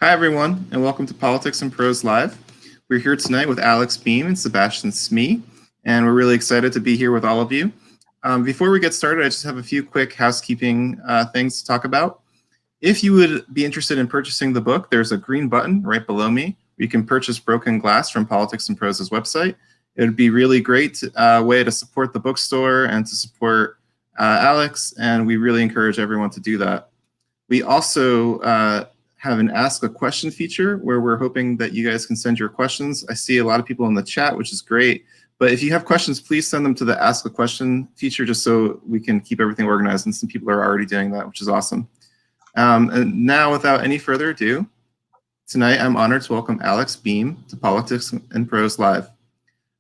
Hi, everyone, and welcome to Politics and Prose Live. We're here tonight with Alex Beam and Sebastian Smee, and we're really excited to be here with all of you. Before we get started, I just have a few quick housekeeping things to talk about. If you would be interested in purchasing the book, there's a green button right below me. You can purchase Broken Glass from Politics and Prose's website. It would be really great way to support the bookstore and to support Alex, and we really encourage everyone to do that. We also have an Ask a Question feature where we're hoping that you guys can send your questions. I see a lot of people in the chat, which is great. But if you have questions, please send them to the Ask a Question feature just so we can keep everything organized. And some people are already doing that, which is awesome. And now, without any further ado, tonight I'm honored to welcome Alex Beam to Politics and Prose Live.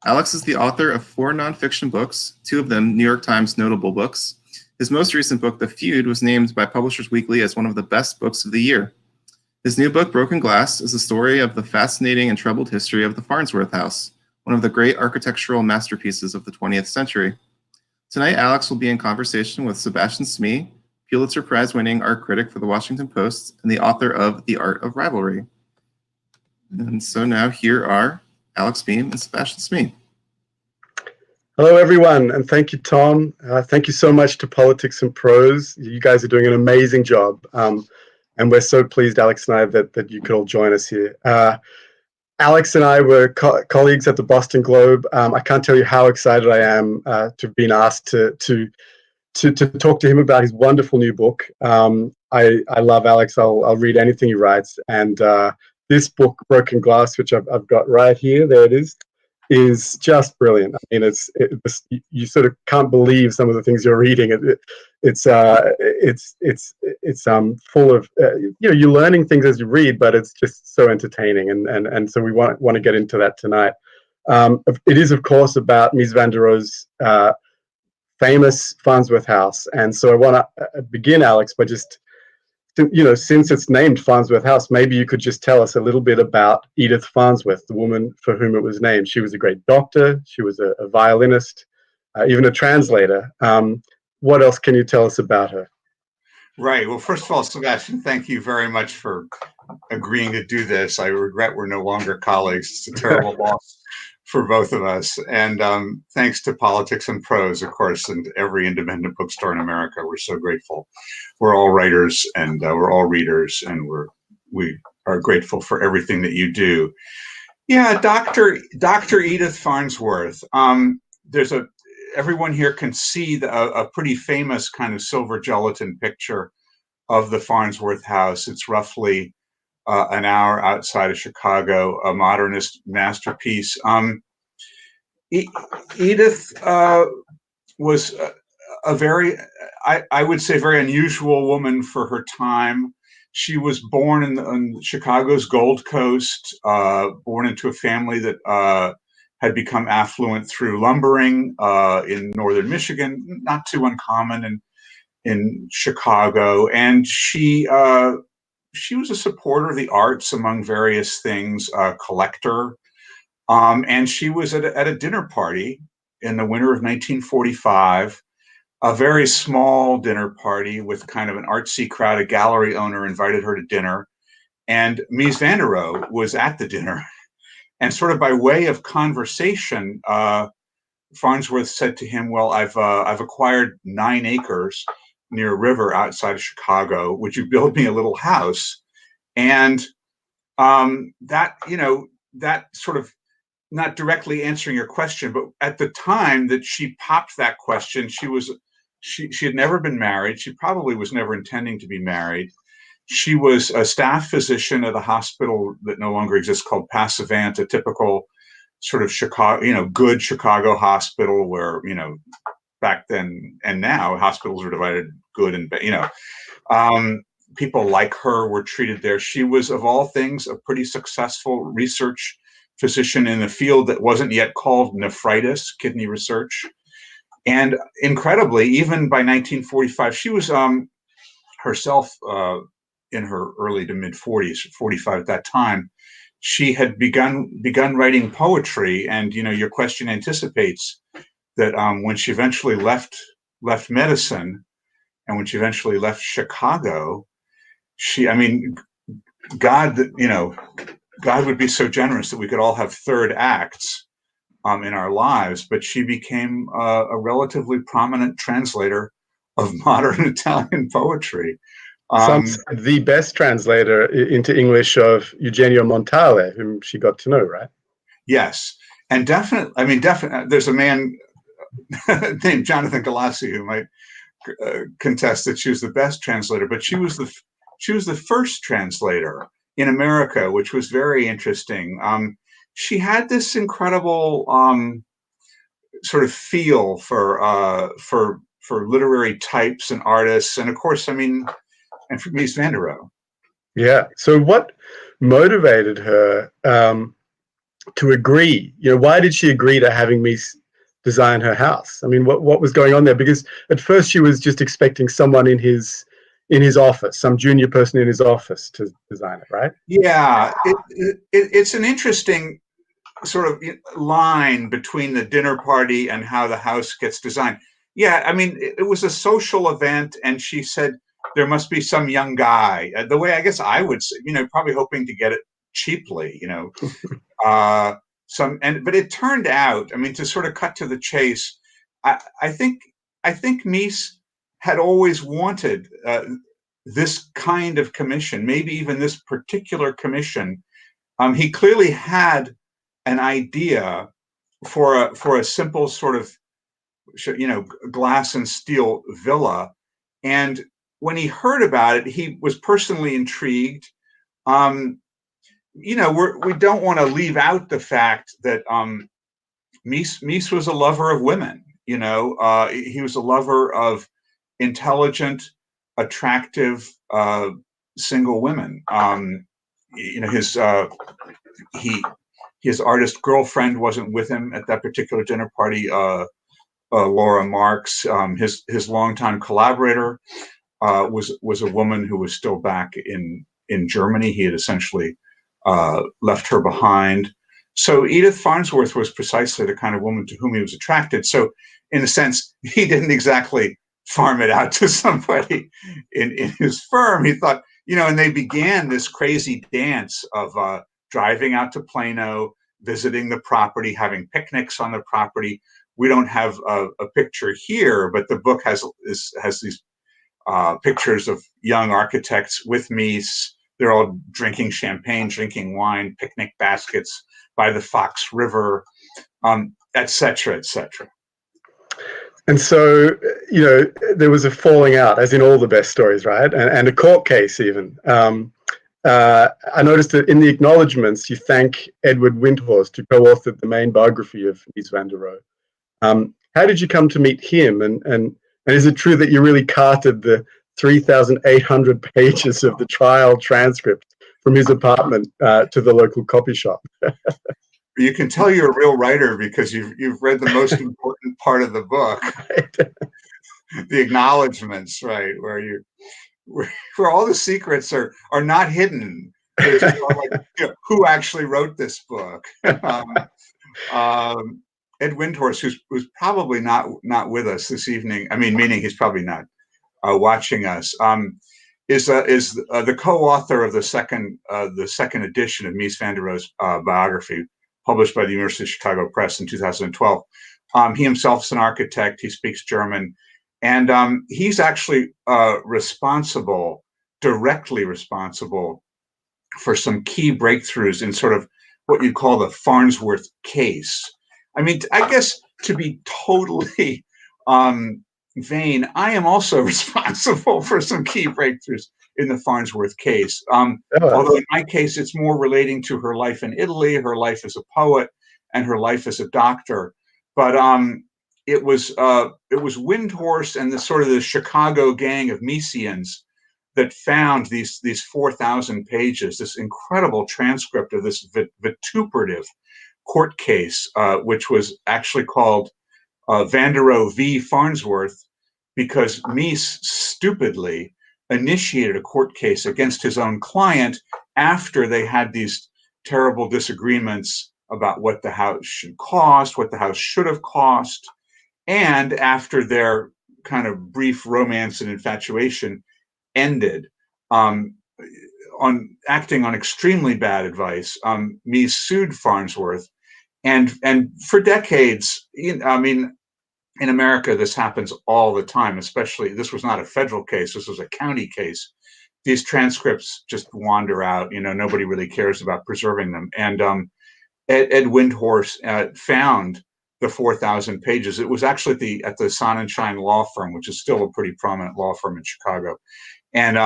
Alex is the author of 4 nonfiction books, 2 of them New York Times notable books. His most recent book, The Feud, was named by Publishers Weekly as one of the best books of the year. His new book, Broken Glass, is a story of the fascinating and troubled history of the Farnsworth House, one of the great architectural masterpieces of the 20th century. Tonight, Alex will be in conversation with Sebastian Smee, Pulitzer Prize-winning art critic for the Washington Post and the author of The Art of Rivalry. And so now here are Alex Beam and Sebastian Smee. Hello, everyone, and thank you, Tom. Thank you so much to Politics and Prose. You guys are doing an amazing job. And we're so pleased, Alex and I, that you could all join us here. Alex and I were colleagues at the Boston Globe. I can't tell you how excited I am to have been asked to talk to him about his wonderful new book. I love Alex. I'll read anything he writes. And this book, Broken Glass, which I've got right here, there it is just brilliant. I mean, you sort of can't believe some of the things you're reading. It's full of you're learning things as you read, but it's just so entertaining, and so we want to get into that tonight. It is, of course, about Mies van der Rohe's famous Farnsworth House, and so I want to begin, Alex, by just, since it's named Farnsworth House, maybe you could just tell us a little bit about Edith Farnsworth, the woman for whom it was named. She was a great doctor. She was a violinist, even a translator. What else can you tell us about her? Right. Well, first of all, Sebastian, thank you very much for agreeing to do this. I regret we're no longer colleagues. It's a terrible loss for both of us. And thanks to Politics and Prose, of course, and every independent bookstore in America. We're so grateful. We're all writers and we're all readers, and we are grateful for everything that you do. Yeah, Dr. Edith Farnsworth. Everyone here can see a pretty famous kind of silver gelatin picture of the Farnsworth House. It's roughly an hour outside of Chicago, a modernist masterpiece. Edith was a very, I would say, very unusual woman for her time. She was born in Chicago's Gold Coast, born into a family that had become affluent through lumbering in northern Michigan, not too uncommon in Chicago. And she was a supporter of the arts, among various things, a collector. And she was at a dinner party in the winter of 1945, a very small dinner party with kind of an artsy crowd. A gallery owner invited her to dinner, and Mies van der Rohe was at the dinner. And sort of by way of conversation, Farnsworth said to him, "Well, I've acquired 9 acres near a river outside of Chicago. Would you build me a little house?" And that sort of, not directly answering your question, but at the time that she popped that question, she had never been married. She probably was never intending to be married. She was a staff physician at a hospital that no longer exists called Passavant, a typical sort of Chicago, good Chicago hospital where, back then and now hospitals are divided good and bad, people like her were treated there. She was, of all things, a pretty successful research physician in a field that wasn't yet called nephritis, kidney research. And incredibly, even by 1945, she was herself in her early to mid 40s, 45 at that time. She had begun writing poetry, and your question anticipates that when she eventually left medicine, and when she eventually left Chicago, God, God would be so generous that we could all have third acts in our lives. But she became a relatively prominent translator of modern Italian poetry. Some said the best translator into English of Eugenio Montale, whom she got to know, right? Yes, and definitely. I mean, definitely. There's a man named Jonathan Galassi who might contest that she was the best translator, but she was the first translator in America, which was very interesting. She had this incredible sort of feel for literary types and artists, and of course, I mean, and for Mies van der Rohe. Yeah. So what motivated her to agree? Why did she agree to having Mies design her house? I mean, what was going on there? Because at first she was just expecting someone in his office, some junior person in his office to design it, right? Yeah, it's an interesting sort of line between the dinner party and how the house gets designed. Yeah, I mean, it was a social event, and she said there must be some young guy. The way I guess I would say, probably hoping to get it cheaply, but it turned out, I mean, to sort of cut to the chase, I think Mies had always wanted this kind of commission, maybe even this particular commission. He clearly had an idea for a simple sort of glass and steel villa, and when he heard about it, he was personally intrigued. We don't want to leave out the fact that Mies was a lover of women. He was a lover of intelligent, attractive, single women. His artist girlfriend wasn't with him at that particular dinner party. Laura Marx, his longtime collaborator, was a woman who was still back in Germany. He had essentially left her behind. So Edith Farnsworth was precisely the kind of woman to whom he was attracted. So in a sense, he didn't exactly farm it out to somebody in his firm. He thought, and they began this crazy dance of driving out to Plano, visiting the property, having picnics on the property. We don't have a picture here, but the book has these pictures of young architects with Mies. They're all drinking champagne, drinking wine, picnic baskets by the Fox River, et cetera, et cetera. And so, there was a falling out, as in all the best stories, right? And a court case even. I noticed that in the acknowledgements, you thank Edward Windhorst, who co-authored the main biography of Mies van der Rohe. How did you come to meet him? And is it true that you really carted the 3,800 pages of the trial transcript from his apartment to the local copy shop? You can tell you're a real writer because you've read the most important part of the book, the acknowledgements, right, where all the secrets are not hidden. They're just like, who actually wrote this book? Ed Windhorst, who's probably not with us this evening. I mean, meaning he's probably not watching us. Is the co-author of the second edition of Mies van der Rohe's biography, published by the University of Chicago Press in 2012. He himself is an architect. He speaks German, and he's actually directly responsible for some key breakthroughs in sort of what you'd call the Farnsworth case. I mean, I guess to be totally vain, I am also responsible for some key breakthroughs in the Farnsworth case. Although in my case, it's more relating to her life in Italy, her life as a poet, and her life as a doctor. But it was Windhorst and the sort of the Chicago gang of Miesians that found these 4,000 pages, this incredible transcript of this vituperative court case, which was actually called Van der Rohe v. Farnsworth, because Mies stupidly initiated a court case against his own client after they had these terrible disagreements about what the house should cost, what the house should have cost, and after their kind of brief romance and infatuation ended. on acting on extremely bad advice, Mies sued Farnsworth, and for decades, I mean, in America, this happens all the time. Especially, this was not a federal case; this was a county case. These transcripts just wander out. Nobody really cares about preserving them. And Ed Windhorse found the 4,000 pages. It was actually at the Sonnenschein law firm, which is still a pretty prominent law firm in Chicago. And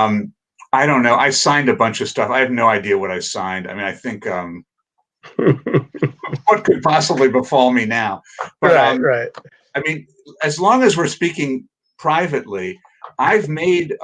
I don't know. I signed a bunch of stuff. I have no idea what I signed. I mean, I think what could possibly befall me now? But right. I mean, as long as we're speaking privately, I've made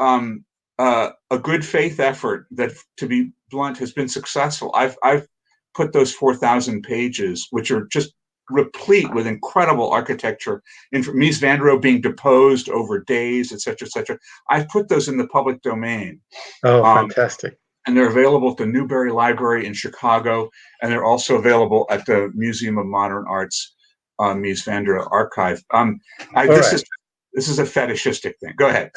a good faith effort that, to be blunt, has been successful. I've put those 4,000 pages, which are just replete with incredible architecture, Mies van der Rohe being deposed over days, et cetera, I've put those in the public domain. Oh, fantastic. And they're available at the Newberry Library in Chicago, and they're also available at the Museum of Modern Art's Mies van der Rohe archive. This is a fetishistic thing. Go ahead.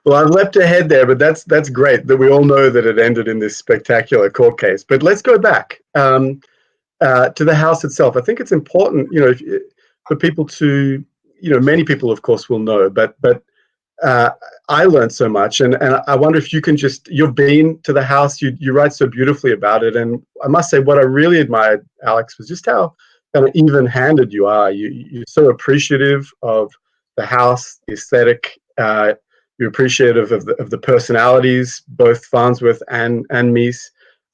Well, I've leapt ahead there, but that's great that we all know that it ended in this spectacular court case. But let's go back to the house itself. I think it's important, for people to, many people, of course, will know, but I learned so much, and I wonder if you can you've been to the house, you write so beautifully about it, and I must say what I really admired, Alex, was just how kind of even-handed you are. You're so appreciative of the house, the aesthetic. You're appreciative of the personalities, both Farnsworth and Mies,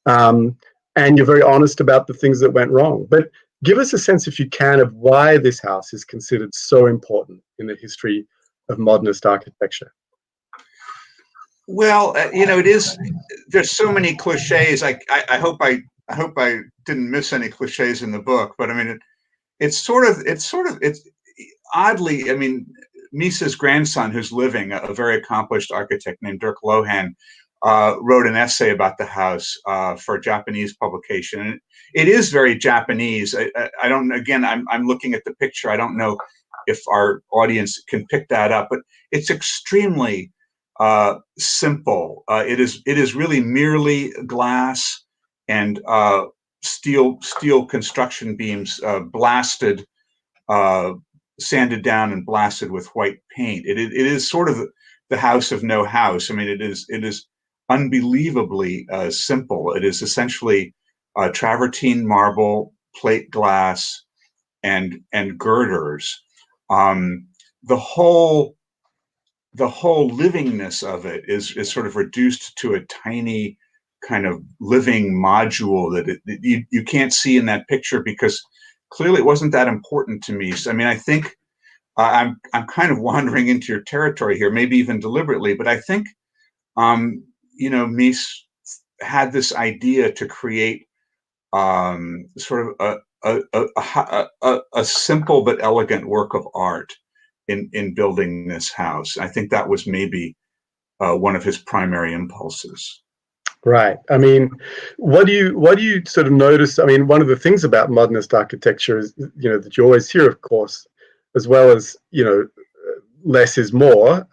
and you're very honest about the things that went wrong. But give us a sense, if you can, of why this house is considered so important in the history of modernist architecture. Well, it is. There's so many cliches. I hope I didn't miss any cliches in the book. But I mean, it's oddly. I mean, Mies's grandson, who's living, a very accomplished architect named Dirk Lohan, wrote an essay about the house for a Japanese publication. And it is very Japanese. I don't. Again, I'm looking at the picture. I don't know if our audience can pick that up, but it's extremely simple. It is really merely glass and steel construction beams blasted, sanded down and blasted with white paint. It is sort of the house of no house. I mean, it is unbelievably simple. It is essentially travertine marble, plate glass, and girders. The whole livingness of it is sort of reduced to a tiny kind of living module that you can't see in that picture, because clearly it wasn't that important to me. So, I mean, I think I'm kind of wandering into your territory here, maybe even deliberately, but I think Mies had this idea to create sort of a simple but elegant work of art in building this house. I think that was maybe one of his primary impulses. Right. I mean, what do you sort of notice? I mean, one of the things about modernist architecture is, that you always hear, of course, as well as, less is more,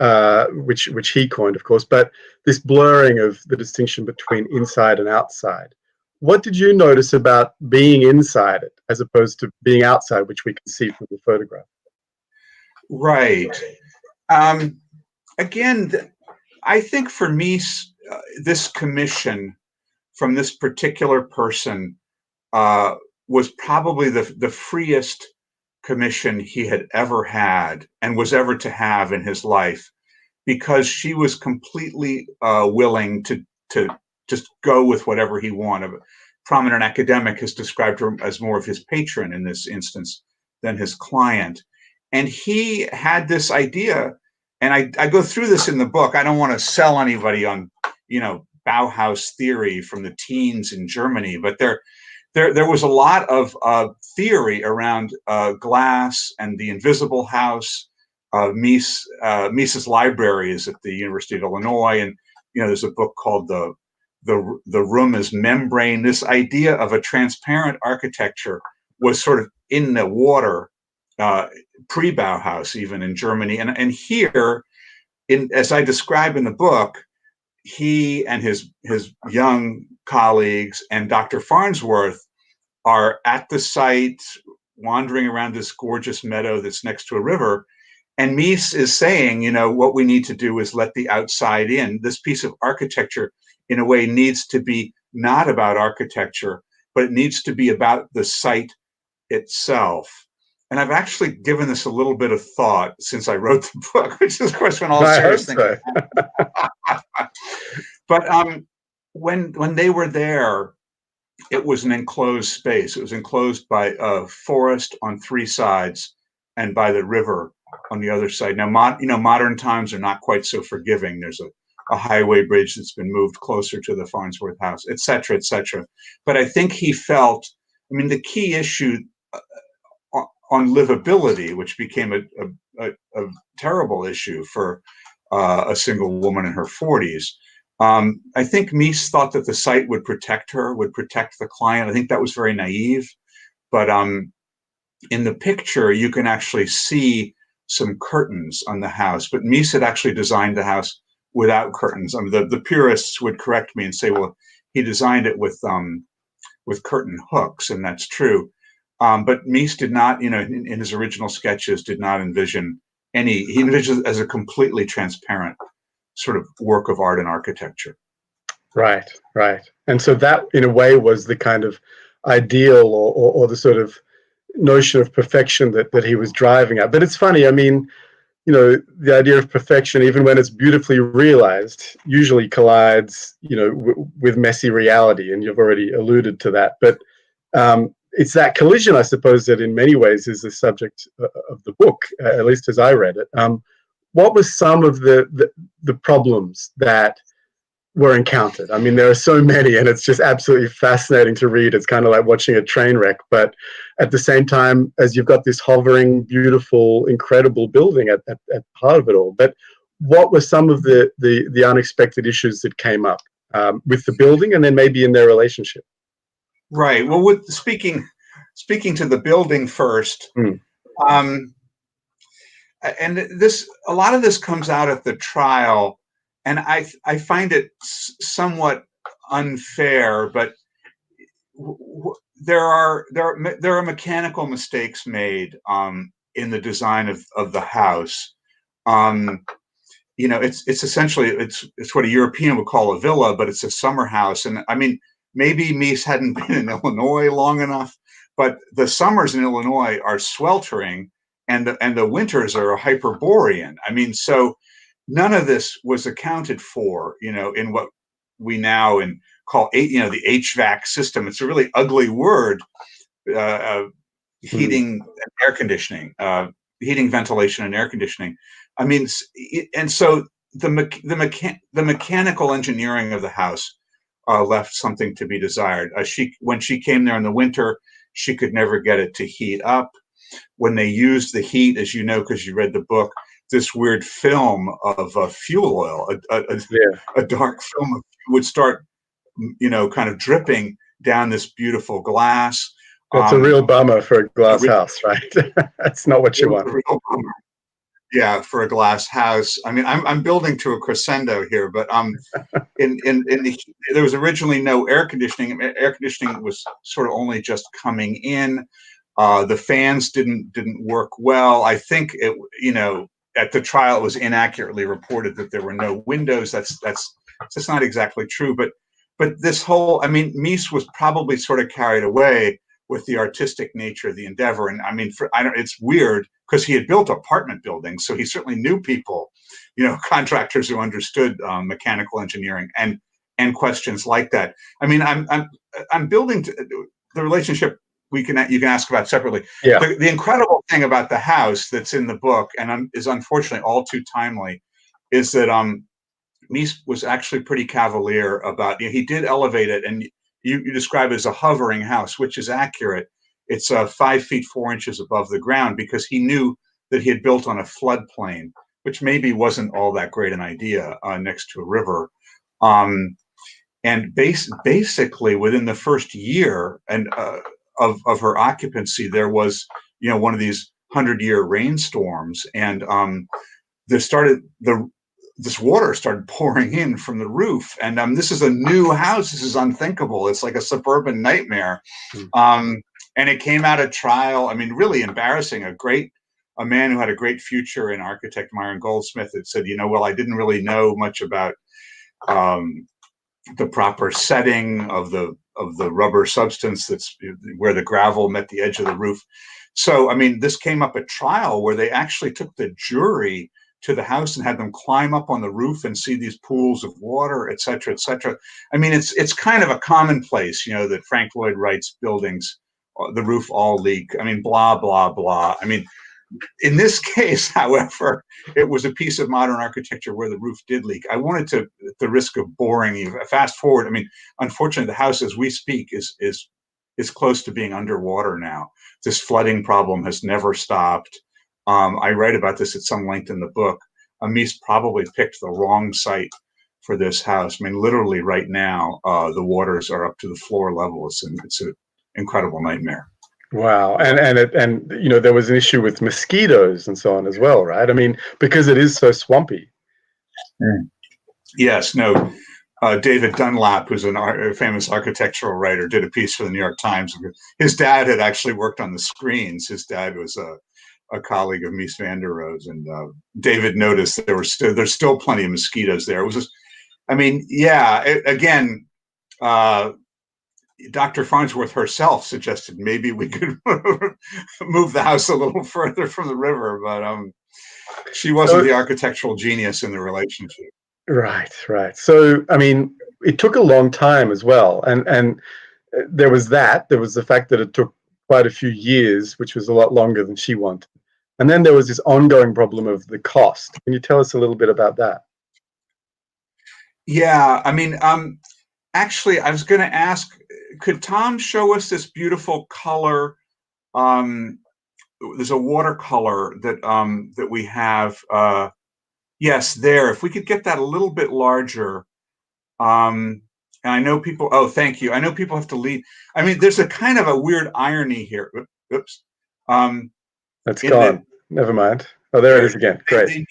which he coined, of course, but this blurring of the distinction between inside and outside. What did you notice about being inside it as opposed to being outside, which we can see from the photograph? Right. Again, I think for Mies, this commission from this particular person was probably the freest commission he had ever had and was ever to have in his life, because she was completely willing to just go with whatever he wanted. A prominent academic has described her as more of his patron in this instance than his client. And he had this idea, and I go through this in the book. I don't want to sell anybody on, Bauhaus theory from the teens in Germany, but there was a lot of theory around glass and the invisible house. Mies's library is at the University of Illinois, and there's a book called the Room as Membrane. This idea of a transparent architecture was sort of in the water pre-Bauhaus, even in Germany, and here, as I describe in the book, he and his young colleagues and Dr. Farnsworth are at the site, wandering around this gorgeous meadow that's next to a river. And Mies is saying, what we need to do is let the outside in. This piece of architecture, in a way, needs to be not about architecture, but it needs to be about the site itself. And I've actually given this a little bit of thought since I wrote the book, which is, of course, when all serious things. So. But when they were there, it was an enclosed space. It was enclosed by a forest on three sides and by the river on the other side. Now, modern times are not quite so forgiving. There's a highway bridge that's been moved closer to the Farnsworth House, et cetera, et cetera. But I think he felt, the key issue on livability, which became a terrible issue for a single woman in her 40s. I think Mies thought that the site would protect her, would protect the client. I think that was very naive. But in the picture, you can actually see some curtains on the house. But Mies had actually designed the house without curtains. The purists would correct me and say, well, he designed it with curtain hooks, and that's true. But Mies did not, in his original sketches, did not envision he envisioned it as a completely transparent sort of work of art and architecture. Right. And so that, in a way, was the kind of ideal or the sort of notion of perfection that he was driving at. But it's funny, the idea of perfection, even when it's beautifully realized, usually collides, with messy reality, and you've already alluded to that. But it's that collision, I suppose, that in many ways is the subject of the book, at least as I read it. What were some of the problems that were encountered? There are so many, and it's just absolutely fascinating to read. It's kind of like watching a train wreck, but at the same time, as you've got this hovering, beautiful, incredible building at heart of it all. But what were some of the unexpected issues that came up with the building, and then maybe in their relationship? Right. Well, with speaking to the building first, and a lot of this comes out at the trial, and I find it somewhat unfair, but there are mechanical mistakes made in the design of the house. It's essentially it's what a European would call a villa, but it's a summer house. And maybe Mies hadn't been in Illinois long enough, but the summers in Illinois are sweltering, and the winters are hyperborean. So none of this was accounted for, in what we now call the HVAC system. It's a really ugly word. Heating and air conditioning, heating, ventilation, and air conditioning. And so the mechanical engineering of the house left something to be desired. When she came there in the winter, she could never get it to heat up. When they used the heat, as you know, because you read the book, this weird film of fuel oil, a dark film would start, kind of dripping down this beautiful glass. That's a real bummer for a glass house, right? That's not what you want. Yeah, for a glass house. I'm building to a crescendo here, but there was originally no air conditioning. Air conditioning was sort of only just coming in. The fans didn't work well. I think at the trial it was inaccurately reported that there were no windows. That's not exactly true. But this whole, Mies was probably sort of carried away with the artistic nature of the endeavor. And it's weird because he had built apartment buildings, so he certainly knew people, contractors who understood mechanical engineering and questions like that. I'm building the relationship you can ask about separately. Yeah. The incredible thing about the house that's in the book, and is unfortunately all too timely, is that Mies was actually pretty cavalier about. He did elevate it, and you describe it as a hovering house, which is accurate. It's 5 feet 4 inches above the ground, because he knew that he had built on a floodplain, which maybe wasn't all that great an idea next to a river. And basically within the first year of her occupancy, there was one of these 100-year rainstorms, and there started the this water started pouring in from the roof. And this is a new house. This is unthinkable. It's like a suburban nightmare. And it came out at trial. I mean, really embarrassing. A man who had a great future in architect, Myron Goldsmith, had said, well, I didn't really know much about the proper setting of the rubber substance that's where the gravel met the edge of the roof. So, I mean, this came up at trial where they actually took the jury to the house and had them climb up on the roof and see these pools of water, et cetera, et cetera. I mean, it's kind of a commonplace, that Frank Lloyd Wright's buildings, the roof all leak. I mean, blah, blah, blah. I mean, in this case, however, it was a piece of modern architecture where the roof did leak. I wanted to, at the risk of boring you, fast forward. I mean, unfortunately, the house as we speak is close to being underwater now. This flooding problem has never stopped. I write about this at some length in the book. Mies probably picked the wrong site for this house. I mean, literally right now, the waters are up to the floor level. It's an incredible nightmare. Wow, and there was an issue with mosquitoes and so on as well, right? I mean, because it is so swampy. Yes, no. David Dunlap, who's a famous architectural writer, did a piece for the New York Times. His dad had actually worked on the screens. His dad was a colleague of Mies van der Rohe's, and David noticed that there's still plenty of mosquitoes there. It was just, I mean, yeah. Again, Dr. Farnsworth herself suggested maybe we could move the house a little further from the river, but she wasn't the architectural genius in the relationship. Right. So, I mean, it took a long time as well, and there was that. There was the fact that it took quite a few years, which was a lot longer than she wanted. And then there was this ongoing problem of the cost. Can you tell us a little bit about that? Yeah, I mean, actually, I was going to ask, could Tom show us this beautiful color? There's a watercolor that we have. Yes, there. If we could get that a little bit larger. And I know people. Oh, thank you. I know people have to leave. I mean, there's a kind of a weird irony here. Oops. That's gone. Never mind. Oh, there it is again. Great.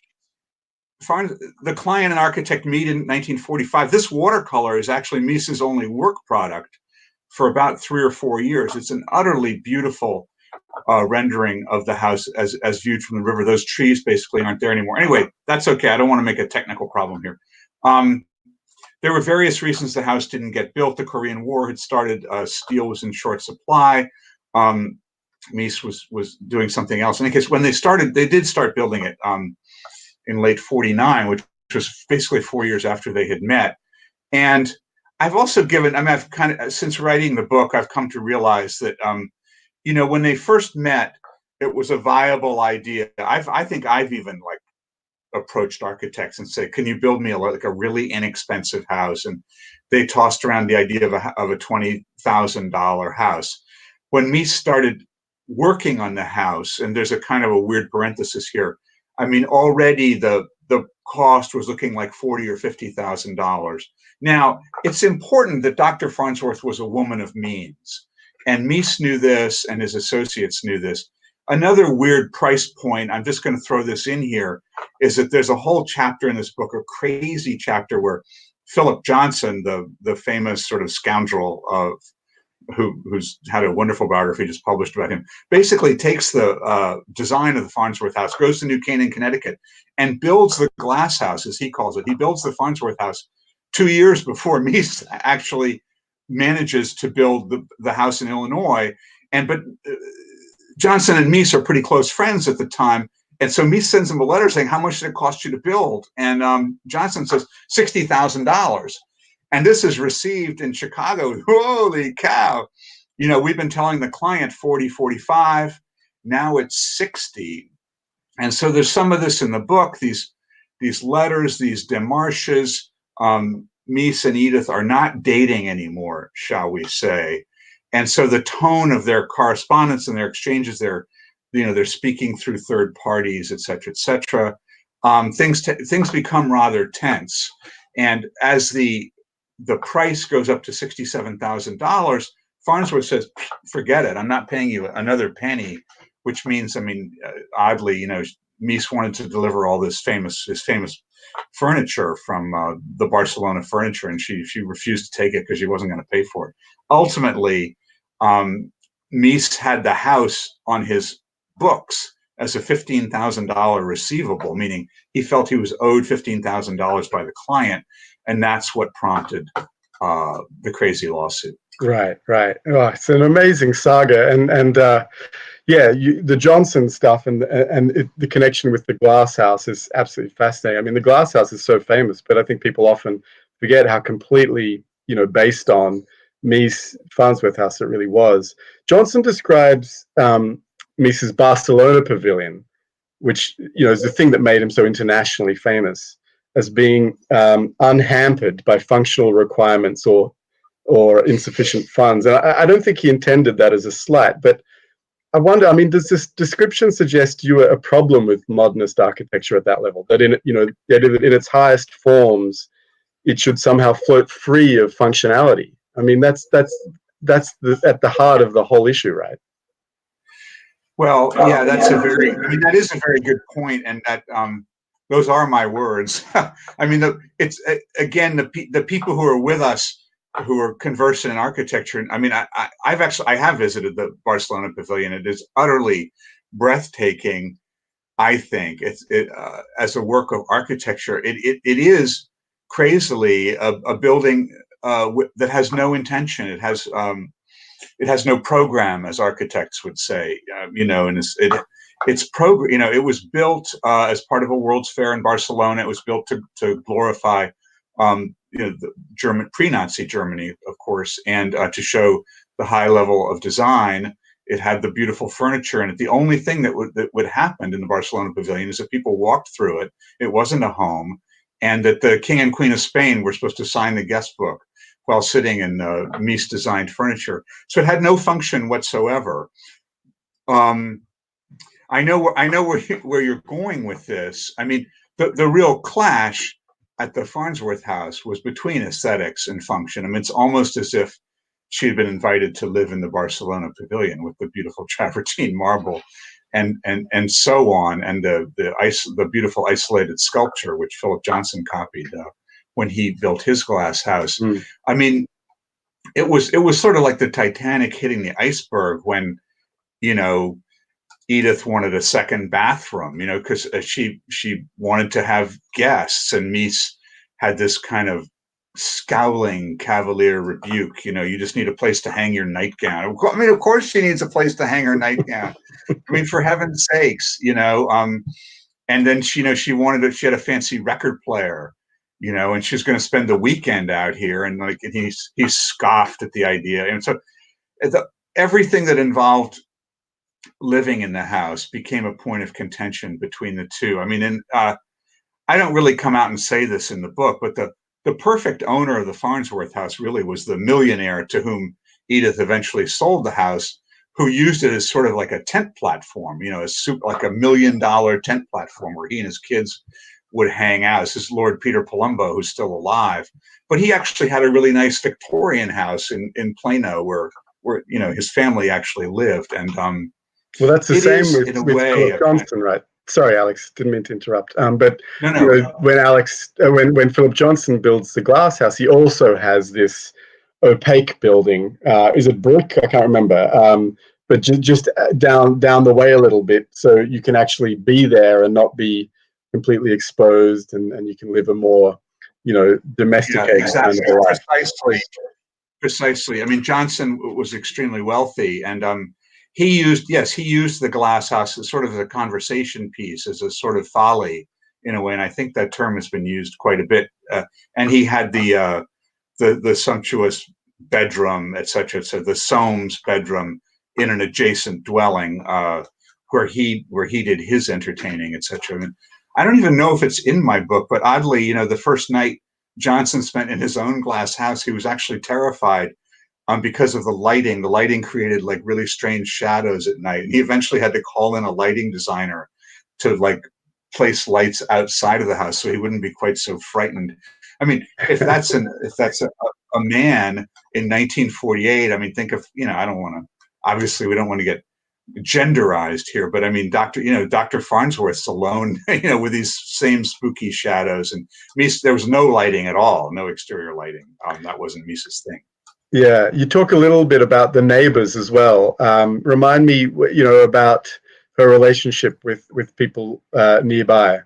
The client and architect meet in 1945. This watercolor is actually Mies's only work product for about 3 or 4 years. It's an utterly beautiful rendering of the house as viewed from the river. Those trees basically aren't there anymore. Anyway, that's okay. I don't want to make a technical problem here. There were various reasons the house didn't get built. The Korean War had started. Steel was in short supply. Mies was doing something else. In any case, when they did start building it in late =49, which was basically 4 years after they had met. And I've also I've kind of, since writing the book, I've come to realize that, when they first met, it was a viable idea. I think I've even approached architects and said, can you build me a really inexpensive house? And they tossed around the idea of a $20,000 house. When Mies started working on the house, and there's a kind of a weird parenthesis here, I mean, already the cost was looking like $40,000 or $50,000. Now, it's important that Dr. Farnsworth was a woman of means, and Mies knew this, and his associates knew this. Another weird price point, I'm just going to throw this in here, is that there's a whole chapter in this book, a crazy chapter, where Philip Johnson, the famous sort of scoundrel who's had a wonderful biography just published about him, basically takes the design of the Farnsworth House, goes to New Canaan, Connecticut, and builds the glass house, as he calls it. He builds the Farnsworth House 2 years before Mies actually manages to build the house in Illinois. But Johnson and Mies are pretty close friends at the time. And so Mies sends him a letter saying, how much did it cost you to build? And Johnson says, $60,000. And this is received in Chicago. Holy cow. We've been telling the client 40, 45. Now it's 60. And so there's some of this in the book, these letters, these démarches. Mies and Edith are not dating anymore, shall we say. And so the tone of their correspondence and their exchanges, they're speaking through third parties, et cetera, et cetera. Things become rather tense. And as the price goes up to $67,000, Farnsworth says, forget it. I'm not paying you another penny, which means, oddly, Mies wanted to deliver all his famous furniture from the Barcelona furniture, and she refused to take it because she wasn't going to pay for it. Ultimately, Mies had the house on his books as a $15,000 receivable, meaning he felt he was owed $15,000 by the client, and that's what prompted the crazy lawsuit. Right. Oh, it's an amazing saga, and yeah, the Johnson stuff and the connection with the Glass House is absolutely fascinating. I mean, the Glass House is so famous, but I think people often forget how completely, based on Mies Farnsworth House it really was. Johnson describes Mies's Barcelona pavilion, which is the thing that made him so internationally famous, as being unhampered by functional requirements or insufficient funds. And I don't think he intended that as a slight, but I wonder, I mean, does this description suggest you a problem with modernist architecture at that level? That in its highest forms, it should somehow float free of functionality? I mean, that's at the heart of the whole issue, right? Well, yeah, that is a very good point, and that those are my words. I mean, it's again the people who are with us, who are conversant in architecture. I mean, I have visited the Barcelona Pavilion. It is utterly breathtaking. I think as a work of architecture, it is crazily a building that has no intention. It has no program, as architects would say. And it's program. It was built as part of a World's Fair in Barcelona. It was built to glorify the German pre-Nazi Germany, of course, and to show the high level of design. It had the beautiful furniture in it. The only thing that would happen in the Barcelona Pavilion is that people walked through it. It wasn't a home, and that the King and Queen of Spain were supposed to sign the guest book while sitting in Mies designed furniture. So it had no function whatsoever. I know where you're going with this. I mean, the real clash at the Farnsworth House was between aesthetics and function. I mean, it's almost as if she had been invited to live in the Barcelona Pavilion with the beautiful travertine marble and so on, and the beautiful isolated sculpture which Philip Johnson copied when he built his glass house. I mean, it was sort of like the Titanic hitting the iceberg when Edith wanted a second bathroom, because she wanted to have guests, and Mies had this kind of scowling cavalier rebuke. You just need a place to hang your nightgown. I mean, of course she needs a place to hang her nightgown. I mean, for heaven's sakes, and then she had a fancy record player, and she's going to spend the weekend out here, and he scoffed at the idea, and so everything that involved living in the house became a point of contention between the two. I mean, and I don't really come out and say this in the book, but the perfect owner of the Farnsworth House really was the millionaire to whom Edith eventually sold the house, who used it as sort of like a tent platform, like a $1 million tent platform where he and his kids would hang out. This is Lord Peter Palumbo, who's still alive, but he actually had a really nice Victorian house in Plano where his family actually lived. And well, that's the same with Philip Johnson, right? Sorry, Alex, didn't mean to interrupt. But no. When Philip Johnson builds the glass house, he also has this opaque building. Is it brick? I can't remember. But just down the way a little bit, so you can actually be there and not be completely exposed, and you can live a more, domesticated kind of life. Precisely. I mean, Johnson was extremely wealthy, and he used the glass house as sort of a conversation piece, as a sort of folly in a way, and I think that term has been used quite a bit. And he had the sumptuous bedroom, etc., the Soames bedroom in an adjacent dwelling where he did his entertaining, etc. I mean, I don't even know if it's in my book, but oddly, the first night Johnson spent in his own glass house, he was actually terrified. Because of the lighting. The lighting created like really strange shadows at night. And he eventually had to call in a lighting designer to like place lights outside of the house so he wouldn't be quite so frightened. I mean, if that's a man in 1948, I mean, think of, obviously we don't want to get genderized here, but I mean, Dr. Farnsworth's alone, with these same spooky shadows, and Mies, there was no lighting at all, no exterior lighting. That wasn't Mies's thing. Yeah, you talk a little bit about the neighbors as well. Remind me, about her relationship with people nearby.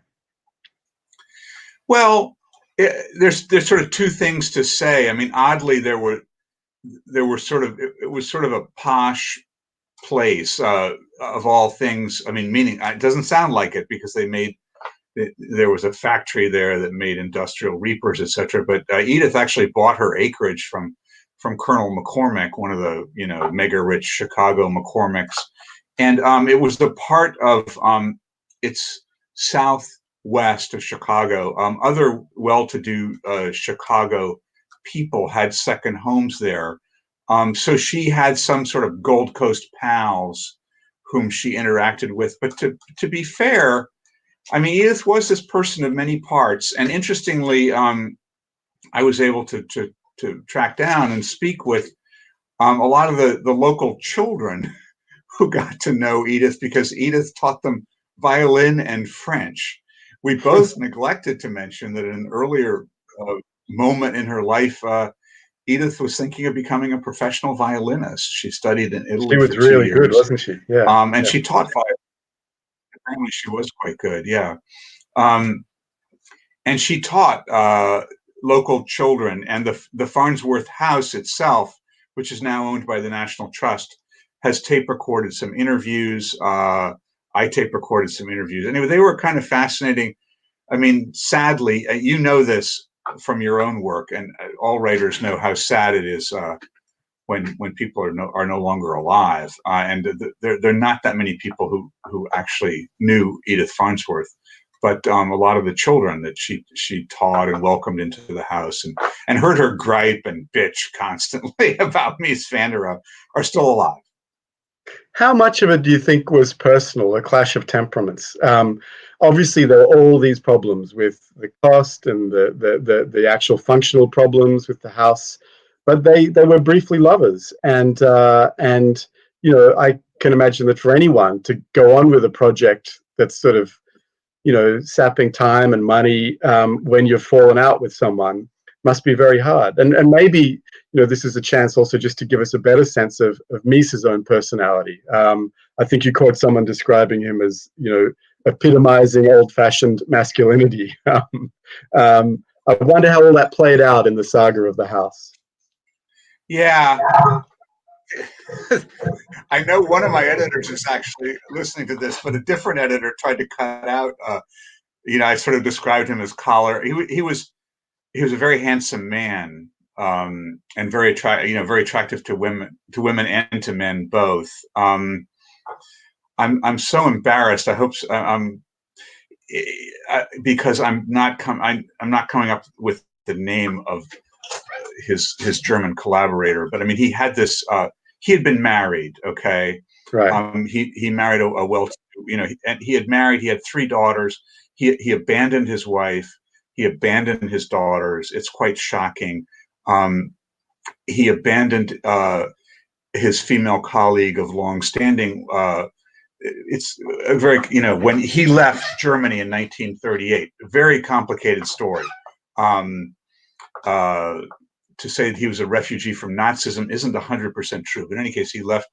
Well, there's sort of two things to say. I mean, oddly, there were sort of, it was sort of a posh place, of all things. I mean, meaning it doesn't sound like it, because there was a factory there that made industrial reapers, etc. But Edith actually bought her acreage from Colonel McCormick, one of the mega rich Chicago McCormicks, and it was the part of it's southwest of Chicago. Other well-to-do Chicago people had second homes there. So she had some sort of Gold Coast pals whom she interacted with. But to be fair, I mean, Edith was this person of many parts. And interestingly, I was able to track down and speak with a lot of the local children who got to know Edith, because Edith taught them violin and French. We both neglected to mention that in an earlier moment in her life, Edith was thinking of becoming a professional violinist. She studied in Italy. She was for 2 really years. good, wasn't she? Yeah. And she taught violin. Apparently, she was quite good. Yeah. And she taught local children, and the Farnsworth House itself, which is now owned by the National Trust, has tape recorded some interviews. I tape recorded some interviews. Anyway, they were kind of fascinating. I mean, sadly, you know this from your own work, and all writers know how sad it is when people are no longer alive. And there are not that many people who actually knew Edith Farnsworth. But a lot of the children that she taught and welcomed into the house and heard her gripe and bitch constantly about Mies van der Rohe are still alive. How much of it do you think was personal, a clash of temperaments? Obviously, there are all these problems with the cost and the actual functional problems with the house, but they were briefly lovers, and I can imagine that for anyone to go on with a project that's sort of sapping time and money when you've fallen out with someone must be very hard. And maybe, this is a chance also just to give us a better sense of Mies's own personality. I think you caught someone describing him as, epitomizing old-fashioned masculinity. I wonder how all that played out in the saga of the house. Yeah. I know one of my editors is actually listening to this, but a different editor tried to cut out. I sort of described him as collar. He was a very handsome man, and very attractive to women and to men both. I'm so embarrassed. I hope because I'm not coming up with the name of his German collaborator, but I mean, he had this. He had been married. Okay, right. He married a well-to-do, and he had married. He had 3 daughters. He abandoned his wife. He abandoned his daughters. It's quite shocking. He abandoned his female colleague of long standing. It's a very, when he left Germany in 1938, a very complicated story. To say that he was a refugee from Nazism isn't 100% true. But in any case, he left,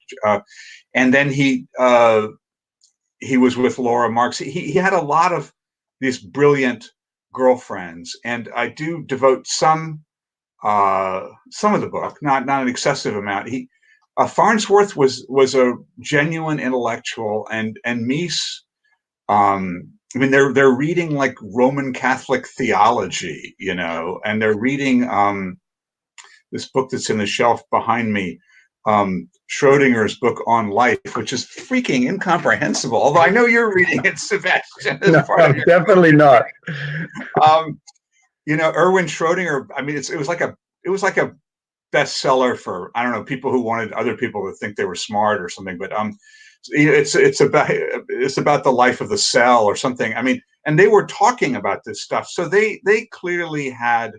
and then he was with Laura Marx. He had a lot of these brilliant girlfriends, and I do devote some of the book, not an excessive amount. Farnsworth was a genuine intellectual, and Mies. I mean, they're reading like Roman Catholic theology, and they're reading this book that's in the shelf behind me, Schrodinger's book on life, which is freaking incomprehensible. Although I know you're reading it, Sebastian. No, definitely not. Erwin Schrödinger. I mean, it was like a bestseller for, I don't know, people who wanted other people to think they were smart or something. But it's about the life of the cell or something. I mean, and they were talking about this stuff, so they clearly had.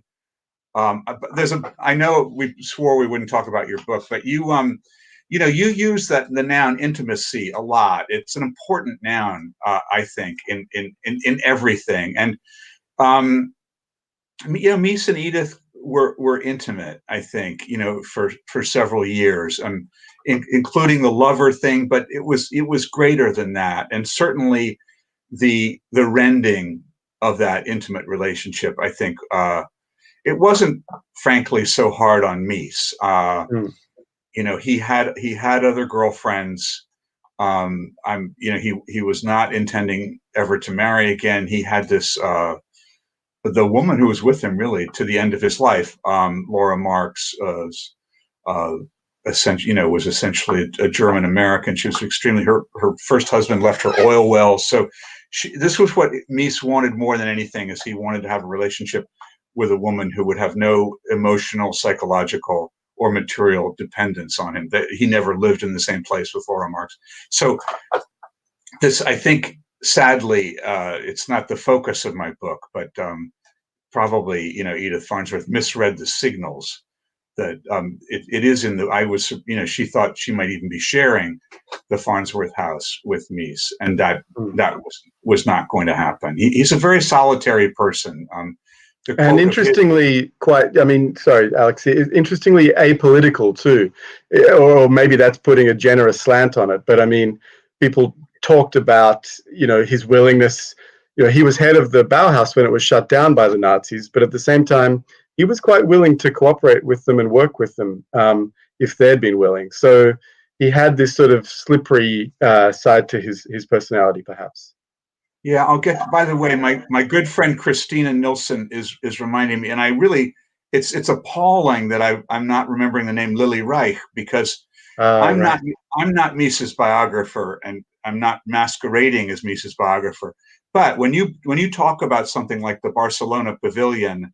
I know we swore we wouldn't talk about your book, but you you use the noun intimacy a lot. It's an important noun, I think, in everything. And Mies and Edith were intimate, I think, for several years, including the lover thing, but it was greater than that. And certainly the rending of that intimate relationship, I think, it wasn't frankly so hard on Mies. He had other girlfriends. He was not intending ever to marry again. He had this, the woman who was with him really to the end of his life, Laura Marx, essentially, was essentially a German American. She was her first husband left her oil wells. So this was what Mies wanted more than anything, is he wanted to have a relationship with a woman who would have no emotional, psychological, or material dependence on him. That he never lived in the same place with Laura Marx. So this, I think, sadly, it's not the focus of my book, but probably, Edith Farnsworth misread the signals that it is in the, she thought she might even be sharing the Farnsworth house with Mies, and that was not going to happen. He's a very solitary person. And interestingly, sorry, Alex, interestingly apolitical too, or maybe that's putting a generous slant on it. But I mean, people talked about, his willingness. He was head of the Bauhaus when it was shut down by the Nazis, but at the same time, he was quite willing to cooperate with them and work with them if they'd been willing. So he had this sort of slippery side to his personality, perhaps. Yeah, I'll get. By the way, my good friend Christina Nilsson is reminding me, and I really, it's appalling that I'm not remembering the name Lily Reich, because I'm not Mies's biographer, and I'm not masquerading as Mies's biographer. But when you talk about something like the Barcelona Pavilion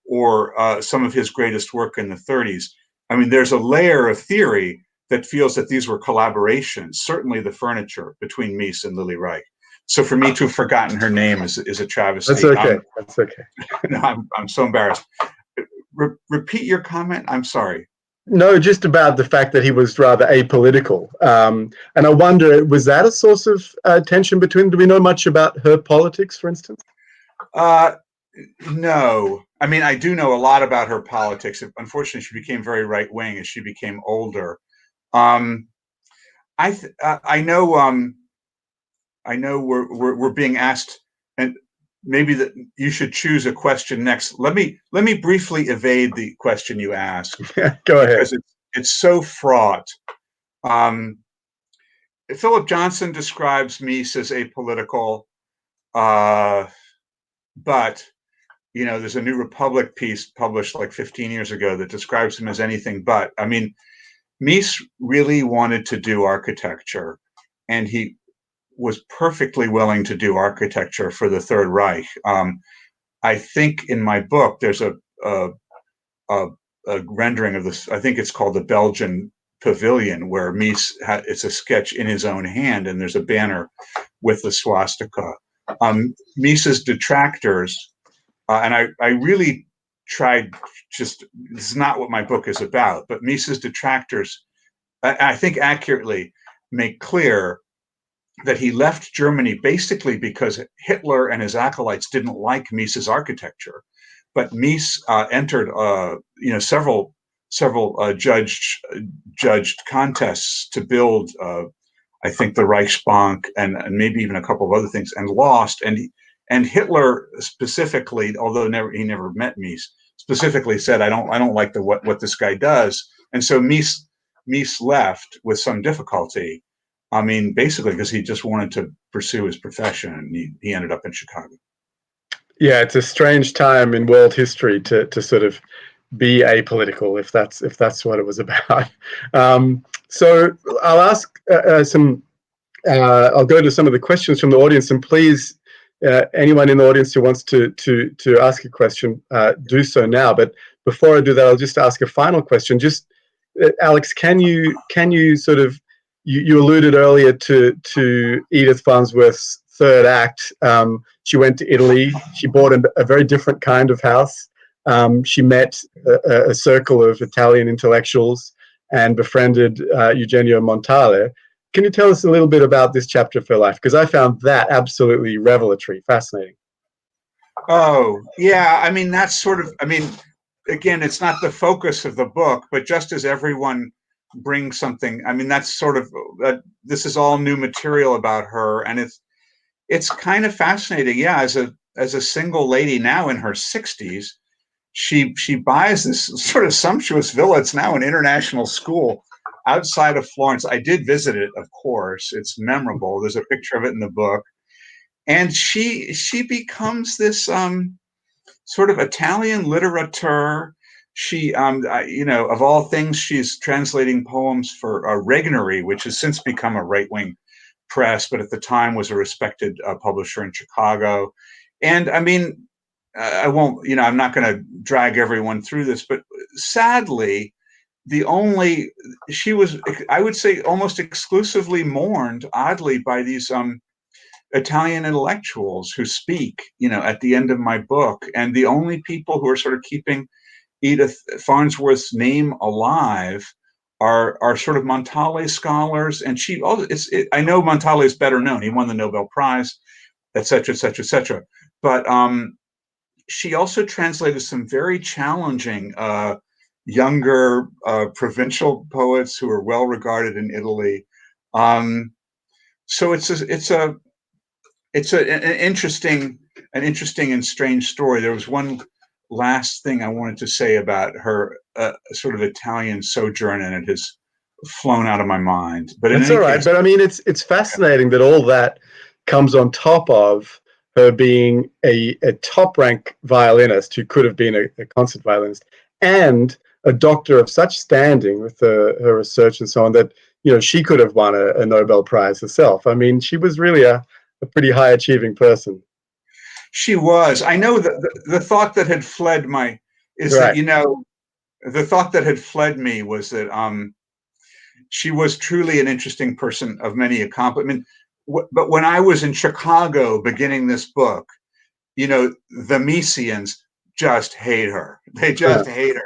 or some of his greatest work in the 30s, I mean, there's a layer of theory that feels that these were collaborations. Certainly, the furniture between Mies and Lily Reich. So for me to have forgotten her name is a travesty. That's okay. That's okay. No, I'm so embarrassed. Repeat your comment. I'm sorry. No, just about the fact that he was rather apolitical. And I wonder, was that a source of tension between? Do we know much about her politics, for instance? No. I mean, I do know a lot about her politics. Unfortunately, she became very right wing as she became older. I know we're being asked, and maybe that you should choose a question next. Let me briefly evade the question you asked. Go ahead. Because it's so fraught. Philip Johnson describes Mies as apolitical, but there's a New Republic piece published like 15 years ago that describes him as anything but. I mean, Mies really wanted to do architecture, and he was perfectly willing to do architecture for the Third Reich. I think in my book there's a rendering of this. I think it's called the Belgian Pavilion, where Mies it's a sketch in his own hand, and there's a banner with the swastika. Mies's detractors, and I really tried. This is not what my book is about, but Mies's detractors, I think accurately make clear that he left Germany basically because Hitler and his acolytes didn't like Mies's architecture. But Mies entered, several judged contests to build, I think, the Reichsbank and maybe even a couple of other things, and lost. And Hitler specifically, although he never met Mies, specifically said, "I don't like what this guy does." And so Mies left with some difficulty. I mean, basically because he just wanted to pursue his profession, and he ended up in Chicago. Yeah, it's a strange time in world history to sort of be apolitical, if that's what it was about. So I'll ask I'll go to some of the questions from the audience, and please, anyone in the audience who wants to ask a question, do so now. But before I do that, I'll just ask a final question. Just Alex, can you sort of, you alluded earlier to Edith Farnsworth's third act. She went to Italy. She bought a very different kind of house. She met a circle of Italian intellectuals. and befriended Eugenio Montale. Can you tell us a little bit about this chapter of her life? Because I found that absolutely revelatory, fascinating. Oh, yeah. I mean, that's sort of, I mean, again, it's not the focus of the book, but just as everyone brings something, I mean, that's sort of, this is all new material about her. And it's kind of fascinating. Yeah. As a single lady now in her 60s, she buys this sort of sumptuous villa. It's now an international school outside of Florence. I did visit it, of course. It's memorable. There's a picture of it in the book. And she becomes this sort of Italian literature. She, of all things, she's translating poems for Regnery, which has since become a right-wing press, but at the time was a respected publisher in Chicago. And I mean, I won't, I'm not going to drag everyone through this, but sadly, she was, I would say, almost exclusively mourned, oddly, by these Italian intellectuals who speak, at the end of my book. And the only people who are sort of keeping Edith Farnsworth's name alive are sort of Montale scholars. And I know Montale is better known. He won the Nobel Prize, et cetera, et cetera, et cetera. But she also translated some very challenging younger provincial poets who are well regarded in Italy. So it's an interesting and strange story. There was one last thing I wanted to say about her sort of Italian sojourn, and it has flown out of my mind. But that's all right. Case, but I mean, it's fascinating that all that comes on top of her being a top rank violinist who could have been a concert violinist, and a doctor of such standing with her research and so on that, she could have won a Nobel Prize herself. I mean, she was really a pretty high achieving person. She was. I know that the thought that had fled my is right. That, the thought that had fled me was that she was truly an interesting person of many accomplishments. But when I was in Chicago beginning this book, the Miesians just hate her. They just hate her.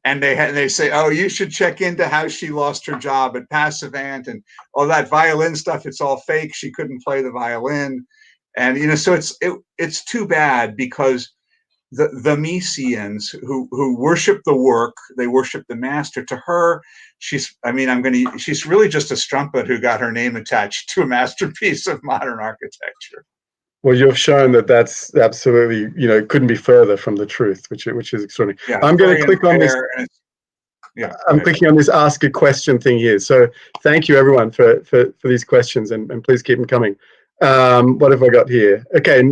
And they say, oh, you should check into how she lost her job at Passivant and all that violin stuff. It's all fake. She couldn't play the violin. And, so it's too bad, because the Miesians who worship the work, they worship the master. To her, she's really just a strumpet who got her name attached to a masterpiece of modern architecture. Well, you've shown that that's absolutely, couldn't be further from the truth, which is extraordinary. Yeah, I'm going to click on this. I'm clicking on this ask a question thing here. So thank you everyone for these questions, and please keep them coming. What have I got here? Okay,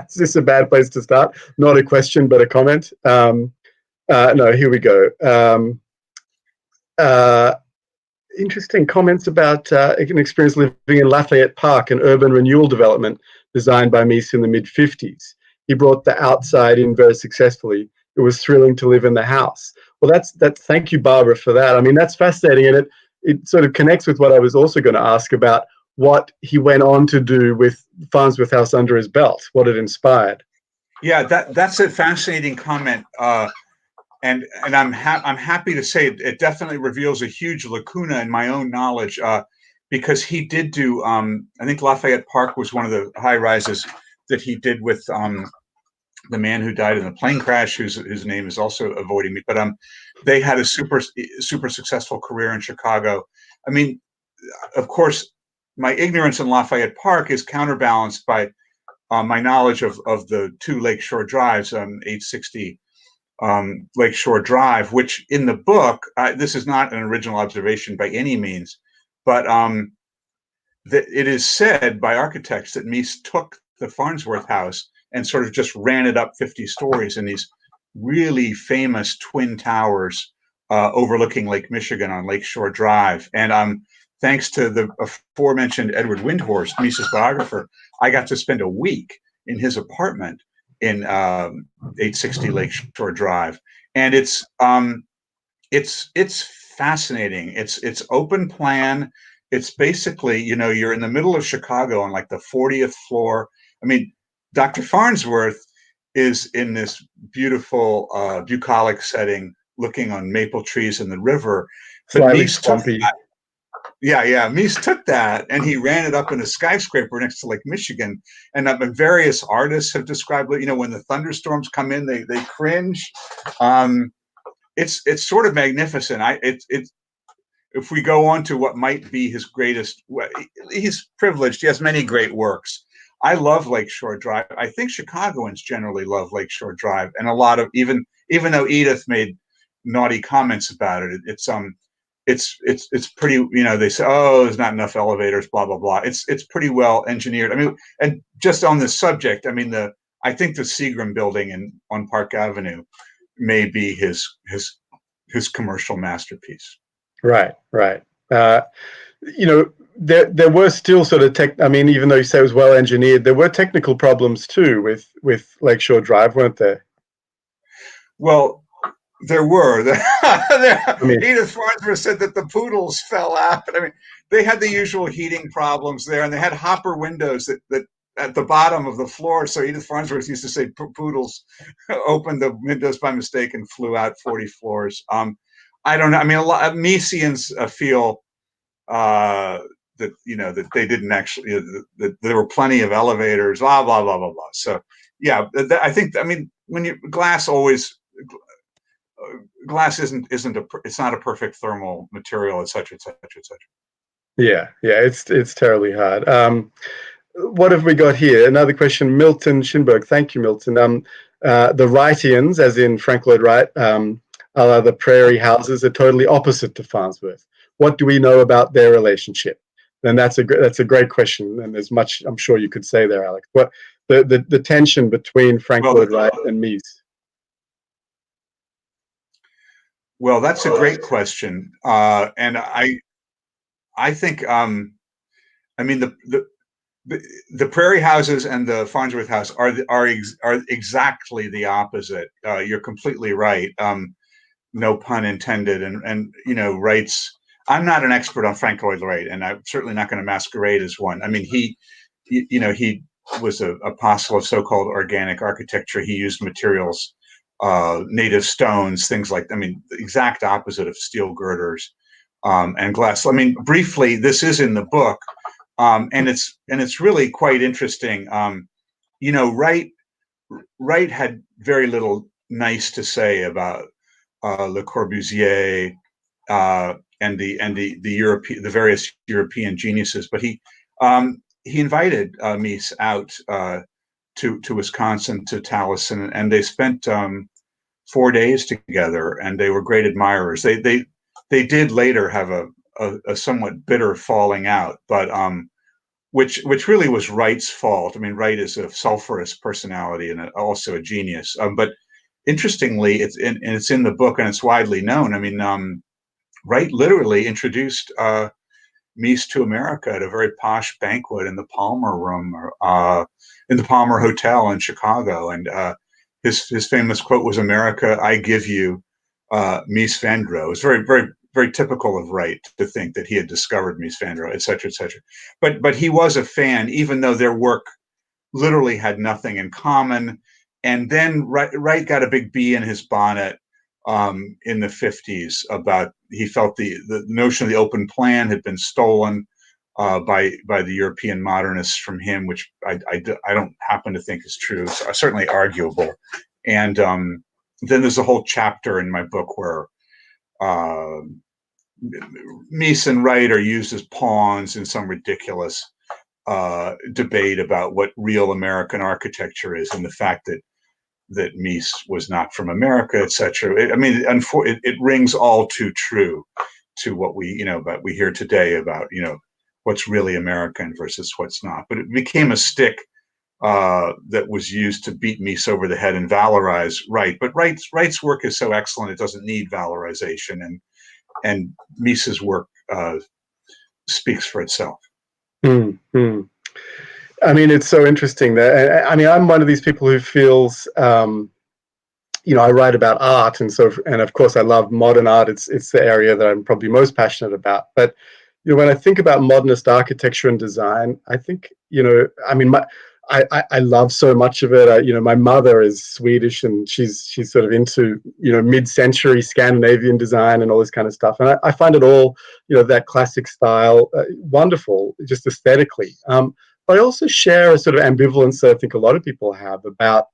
is this a bad place to start? Not a question, but a comment. No, here we go. Interesting comments about an experience living in Lafayette Park, an urban renewal development designed by Mies in the mid-50s. He brought the outside in very successfully. It was thrilling to live in the house. Well, that's thank you, Barbara, for that. I mean, that's fascinating, and it sort of connects with what I was also going to ask about what he went on to do with Farnsworth House under his belt, what it inspired. Yeah, that's a fascinating comment. And I'm happy to say it definitely reveals a huge lacuna in my own knowledge, because he did do, I think Lafayette Park was one of the high rises that he did with the man who died in the plane crash, whose name is also avoiding me. But they had a super successful career in Chicago. I mean, of course, my ignorance in Lafayette Park is counterbalanced by my knowledge of the two Lakeshore Drives, 860 Lakeshore Drive, which in the book, this is not an original observation by any means, but that it is said by architects that Mies took the Farnsworth House and sort of just ran it up 50 stories in these really famous twin towers overlooking Lake Michigan on Lakeshore Drive. And thanks to the aforementioned Edward Windhorst, Mies's biographer, I got to spend a week in his apartment in 860 Lakeshore Drive, and it's fascinating. It's open plan. It's basically, you're in the middle of Chicago on like the 40th floor. I mean, Dr. Farnsworth is in this beautiful bucolic setting, looking on maple trees and the river. But Slightly Mies took swampy. that. Yeah. Mies took that and he ran it up in a skyscraper next to Lake Michigan. And various artists have described it. When the thunderstorms come in, they cringe. It's sort of magnificent. If we go on to what might be his greatest, he's privileged. He has many great works. I love Lakeshore Drive. I think Chicagoans generally love Lakeshore Drive, and a lot of even though Edith made naughty comments about it, it's pretty. They say, oh, there's not enough elevators, blah blah blah. It's pretty well engineered. I mean, and just on this subject, I mean, I think the Seagram building on Park Avenue may be his commercial masterpiece. Right. There were still sort of I mean, even though you say it was well engineered, there were technical problems too with Lakeshore Drive, weren't there? Well, there were. Edith Farnsworth said that the poodles fell out. I mean, they had the usual heating problems there, and they had hopper windows that at the bottom of the floor. So Edith Farnsworth used to say poodles opened the windows by mistake and flew out 40 floors. I don't know. I mean, a lot of Miesians feel that that they didn't actually that there were plenty of elevators. Blah blah blah blah blah. So yeah, I think. I mean, when glass isn't it's not a perfect thermal material, etc. etc. etc. Yeah, it's terribly hard. What have we got here? Another question, Milton Schinberg. Thank you, Milton. The Wrightians, as in Frank Lloyd Wright, the Prairie Houses, are totally opposite to Farnsworth. What do we know about their relationship? And that's a great question, and there's much I'm sure you could say there, Alex. What the tension between Frank Lloyd Wright and Mies? Well, that's a great question, and I think I mean the Prairie Houses and the Farnsworth House are exactly the opposite. You're completely right. No pun intended. And Wright's. I'm not an expert on Frank Lloyd Wright, and I'm certainly not going to masquerade as one. I mean, he was an apostle of so-called organic architecture. He used materials, native stones, things like. I mean, the exact opposite of steel girders and glass. I mean, briefly, this is in the book. And it's really quite interesting. Wright had very little nice to say about Le Corbusier and the various European geniuses, but he invited Mies out to Wisconsin, to Taliesin, and they spent 4 days together, and they were great admirers. They did later have a somewhat bitter falling out, but which really was Wright's fault. I mean, Wright is a sulfurous personality and also a genius. But interestingly, it's in the book and it's widely known. I mean, Wright literally introduced Mies to America at a very posh banquet in the Palmer Room, in the Palmer Hotel in Chicago, and his famous quote was, "America, I give you Mies van Dro." It was very, very, very typical of Wright to think that he had discovered Mies van Dro, et cetera, et cetera. But he was a fan, even though their work literally had nothing in common. And then Wright got a big bee in his bonnet in the 50s about, he felt the notion of the open plan had been stolen by the European modernists from him, which I don't happen to think is true. It's certainly arguable. And then there's a whole chapter in my book where Mies and Wright are used as pawns in some ridiculous debate about what real American architecture is, and the fact that Mies was not from America, etc. I mean, it rings all too true to what we hear today about what's really American versus what's not. But it became a stick that was used to beat Mies over the head and valorize Wright. But Wright's work is so excellent, it doesn't need valorization, and Mies's work speaks for itself. Mm-hmm. I mean, it's so interesting that, I mean, I'm one of these people who feels, I write about art, and of course I love modern art. It's the area that I'm probably most passionate about. But when I think about modernist architecture and design, I think I mean I love so much of it. You know, my mother is Swedish, and she's sort of into, you know, mid-century Scandinavian design and all this kind of stuff. And I find it all, you know, that classic style, wonderful, just aesthetically. But I also share a sort of ambivalence that I think a lot of people have about,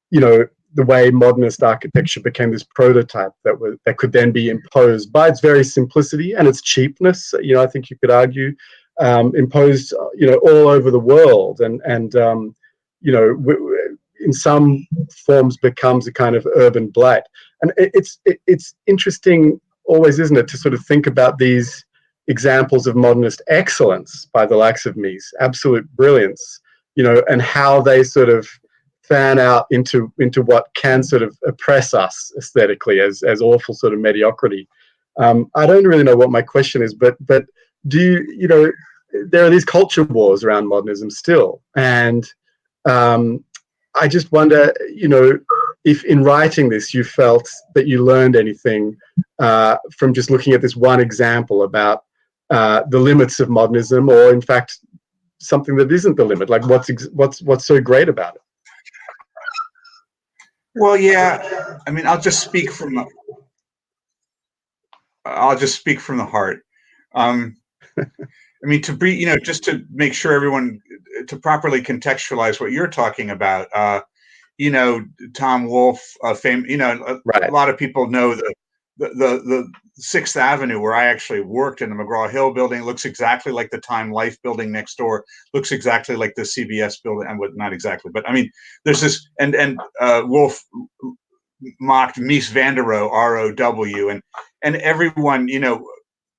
you know, the way modernist architecture became this prototype that could then be imposed by its very simplicity and its cheapness. You know, I think you could argue, imposed, you know, all over the world, and you know, in some forms becomes a kind of urban blight. And it's interesting, always, isn't it, to sort of think about these examples of modernist excellence by the likes of Mies, absolute brilliance, you know, and how they sort of fan out into what can sort of oppress us aesthetically as awful sort of mediocrity. I don't really know what my question is, but do you know, there are these culture wars around modernism still, and I just wonder, you know, if in writing this you felt that you learned anything from just looking at this one example about the limits of modernism, or in fact something that isn't the limit. Like what's so great about it? Well, yeah. I mean, I'll just speak from the heart. I mean, you know, just to make sure everyone, to properly contextualize what you're talking about. You know, Tom Wolfe, you know, Right. a lot of people know the 6th Avenue, where I actually worked in the McGraw-Hill building, looks exactly like the Time Life building next door, looks exactly like the CBS building, and not exactly, but I mean, there's this, and Wolfe mocked Mies van der Rohe, ROW, and everyone, you know,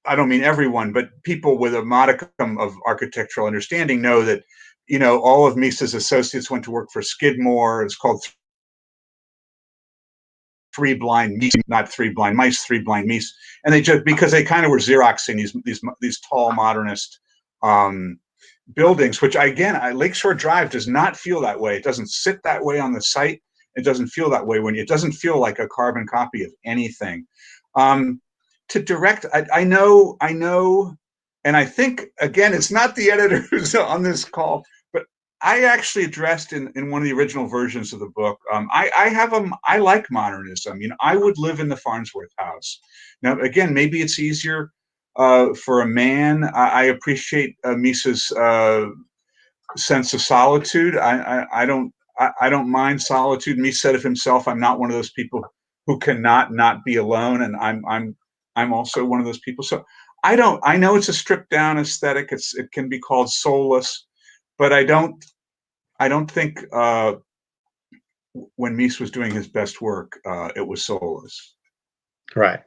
I don't mean everyone, but people with a modicum of architectural understanding know that, you know, all of Mies's associates went to work for Skidmore. It's called Three Blind Mies, not Three Blind Mice, Three Blind Mies, and they just, because they kind of were Xeroxing these tall modernist buildings, which Lakeshore Drive does not feel that way. It doesn't sit that way on the site. It doesn't feel that way it doesn't feel like a carbon copy of anything. To direct, I know, and I think, again, it's not the editor who's on this call, but I actually addressed in one of the original versions of the book, I like modernism. You know, I would live in the Farnsworth House. Now, again, maybe it's easier for a man. I appreciate Mies's sense of solitude. I don't mind solitude. Mies said of himself, I'm not one of those people who cannot not be alone, and I'm also one of those people. So I know it's a stripped down aesthetic. It can be called soulless, but I don't think when Mies was doing his best work, it was soulless. Right.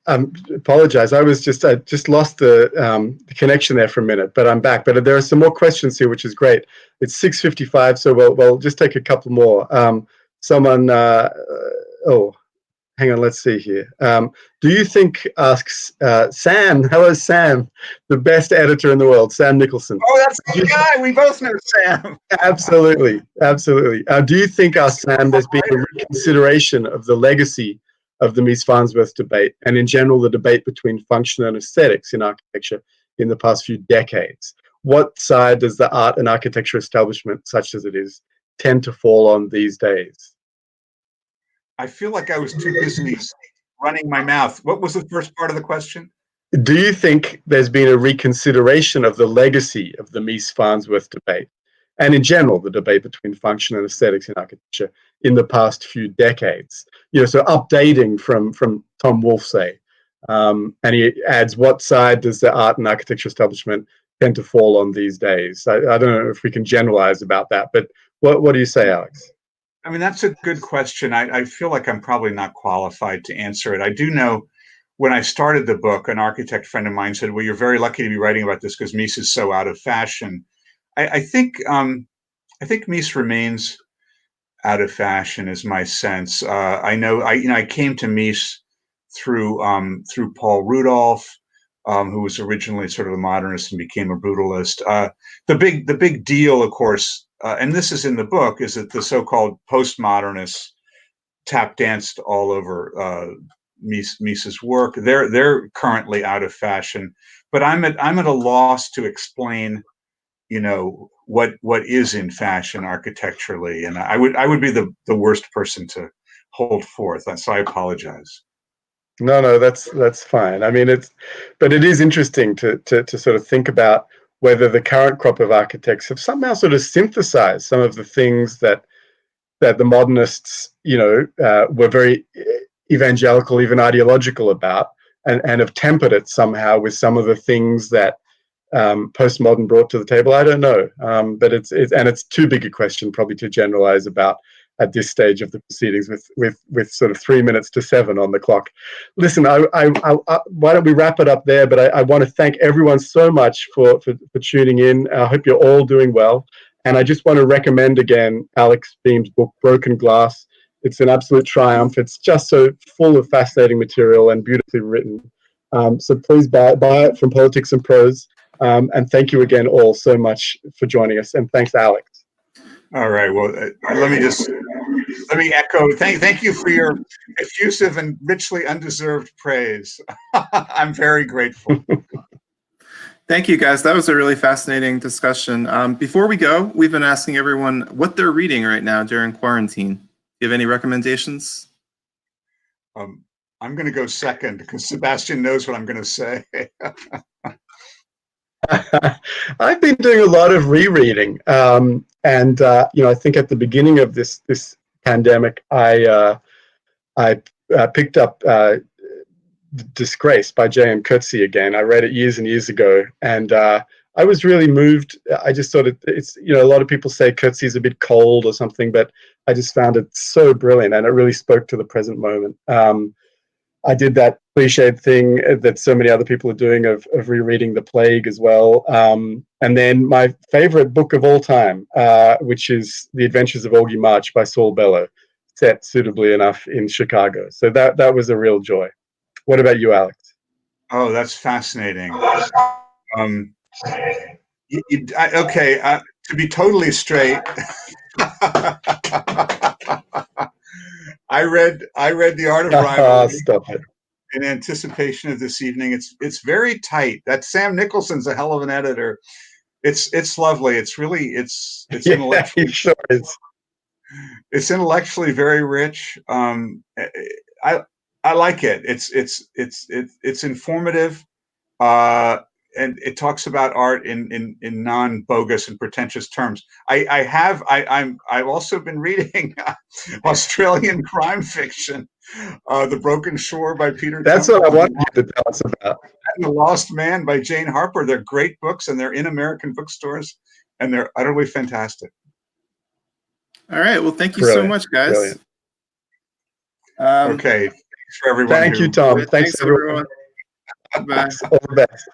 Apologize. I just lost the connection there for a minute, but I'm back. But there are some more questions here, which is great. It's 6:55, so we'll just take a couple more. Someone, hang on, let's see here. Do you think, asks Sam, hello Sam, the best editor in the world, Sam Nicholson. Oh, that's the guy. We both know Sam. Absolutely. Do you think, Sam, there's been a reconsideration of the legacy of the Mies-Farnsworth debate, and in general the debate between function and aesthetics in architecture in the past few decades? What side does the art and architecture establishment, such as it is, tend to fall on these days? I feel like I was too busy running my mouth. What was the first part of the question? Do you think there's been a reconsideration of the legacy of the Mies-Farnsworth debate, and in general the debate between function and aesthetics in architecture in the past few decades? You know, so updating from Tom Wolfe, say, and he adds, what side does the art and architecture establishment tend to fall on these days? I don't know if we can generalize about that, but what do you say, Alex? I mean, that's a good question. I feel like I'm probably not qualified to answer it. I do know when I started the book, an architect friend of mine said, well, you're very lucky to be writing about this because Mies is so out of fashion. I think Mies remains out of fashion, is my sense. I came to Mies through Paul Rudolph, who was originally sort of a modernist and became a brutalist. The big deal, of course, and this is in the book, is that the so-called postmodernists tap danced all over Mies's work. They're currently out of fashion, but I'm at a loss to explain, you know, what is in fashion architecturally, and I would be the worst person to hold forth. So I apologize. No, that's fine. I mean, but it is interesting to sort of think about whether the current crop of architects have somehow sort of synthesized some of the things that the modernists, were very evangelical, even ideological about, and have tempered it somehow with some of the things that postmodern brought to the table. I don't know, but it's too big a question probably to generalize about at this stage of the proceedings with sort of 3 minutes to 7 on the clock. Listen, why don't we wrap it up there? But I want to thank everyone so much for tuning in. I hope you're all doing well. And I just want to recommend again Alex Beam's book, Broken Glass. It's an absolute triumph. It's just so full of fascinating material and beautifully written. So please buy it from Politics and Prose. And thank you again all so much for joining us. And thanks, Alex. All right. Well, let me echo. Thank you for your effusive and richly undeserved praise. I'm very grateful. Thank you, guys. That was a really fascinating discussion. Before we go, we've been asking everyone what they're reading right now during quarantine. Do you have any recommendations? I'm going to go second because Sebastian knows what I'm going to say. I've been doing a lot of rereading, and I think at the beginning of this pandemic, I picked up Disgrace by J.M. Coetzee again. I read it years and years ago, and I was really moved. I just thought it's a lot of people say Coetzee's a bit cold or something, but I just found it so brilliant, and it really spoke to the present moment. I did that cliched thing that so many other people are doing of rereading The Plague as well. And then my favorite book of all time, which is The Adventures of Augie March by Saul Bellow, set suitably enough in Chicago. So that was a real joy. What about you, Alex? Oh, that's fascinating. Okay, to be totally straight, I read The Art of Rivalry. Stop it. In anticipation of this evening. It's very tight. That Sam Nicholson's a hell of an editor. It's lovely. It's really it's intellectually. It sure is. It's intellectually very rich. I like it. It's informative, and it talks about art in non-bogus and pretentious terms. I've also been reading Australian crime fiction, The Broken Shore by Peter. That's Temple, what I wanted you to tell us about. And The Lost Man by Jane Harper. They're great books, and they're in American bookstores, and they're utterly fantastic. All right. Well, thank you so much, guys. Okay. Thanks for everyone. Thank you, Tom. Thanks everyone. Bye. All the best.